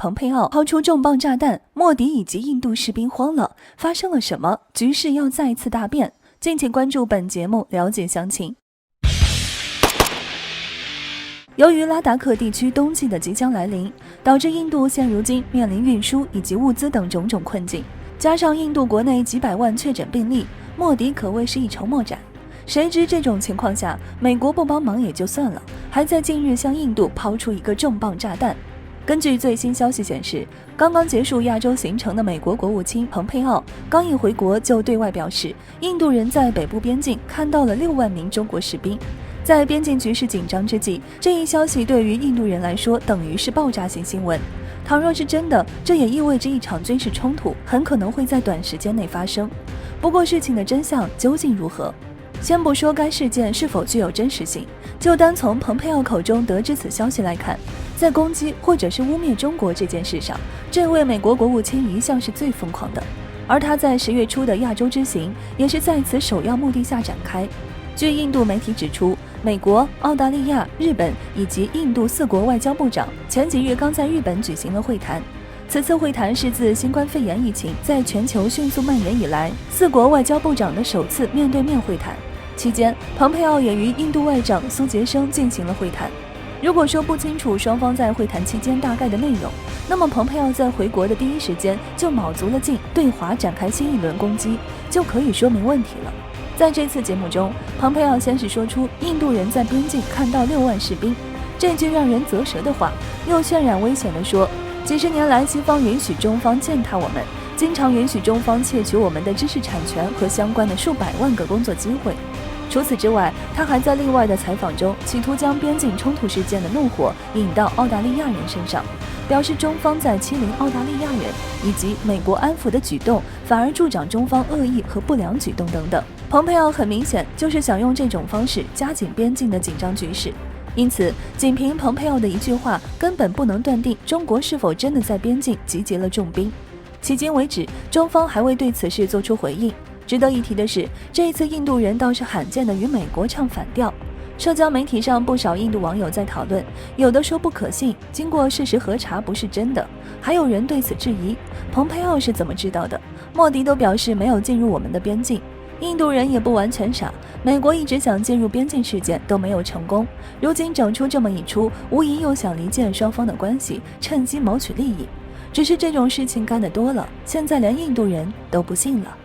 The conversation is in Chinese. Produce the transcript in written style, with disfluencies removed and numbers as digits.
蓬佩奥抛出重磅炸弹，莫迪以及印度士兵慌了，发生了什么？局势要再一次大变？敬请关注本节目，了解详情。由于拉达克地区冬季的即将来临，导致印度现如今面临运输以及物资等种种困境，加上印度国内几百万确诊病例，莫迪可谓是一筹莫展。谁知这种情况下，美国不帮忙也就算了，还在近日向印度抛出一个重磅炸弹。根据最新消息显示，刚刚结束亚洲行程的美国国务卿蓬佩奥刚一回国就对外表示，印度人在北部边境看到了6万名中国士兵。在边境局势紧张之际，这一消息对于印度人来说等于是爆炸性新闻。倘若是真的，这也意味着一场军事冲突很可能会在短时间内发生。不过事情的真相究竟如何？先不说该事件是否具有真实性，就单从蓬佩奥口中得知此消息来看，在攻击或者是污蔑中国这件事上，这位美国国务卿一向是最疯狂的，而他在10月初的亚洲之行也是在此首要目的下展开。据印度媒体指出，美国、澳大利亚、日本以及印度4国外交部长前几日刚在日本举行了会谈。此次会谈是自新冠肺炎疫情在全球迅速蔓延以来，4国外交部长的首次面对面会谈。期间，蓬佩奥也与印度外长苏杰生进行了会谈。如果说不清楚双方在会谈期间大概的内容，那么蓬佩奥在回国的第一时间就卯足了劲对华展开新一轮攻击，就可以说明问题了。在这次节目中，蓬佩奥先是说出印度人在边境看到6万士兵，这句让人啧舌的话，又渲染危险地说，几十年来西方允许中方践踏我们，经常允许中方窃取我们的知识产权和相关的数百万个工作机会。除此之外，他还在另外的采访中企图将边境冲突事件的怒火引到澳大利亚人身上，表示中方在欺凌澳大利亚人，以及美国安抚的举动反而助长中方恶意和不良举动等等。蓬佩奥很明显就是想用这种方式加紧边境的紧张局势，因此仅凭蓬佩奥的一句话根本不能断定中国是否真的在边境集结了重兵。迄今为止，中方还未对此事做出回应。值得一提的是，这一次印度人倒是罕见的与美国唱反调。社交媒体上不少印度网友在讨论，有的说不可信，经过事实核查不是真的，还有人对此质疑，蓬佩奥是怎么知道的？莫迪都表示没有进入我们的边境。印度人也不完全傻，美国一直想进入边境事件都没有成功，如今整出这么一出，无疑又想离间双方的关系，趁机谋取利益。只是这种事情干得多了，现在连印度人都不信了。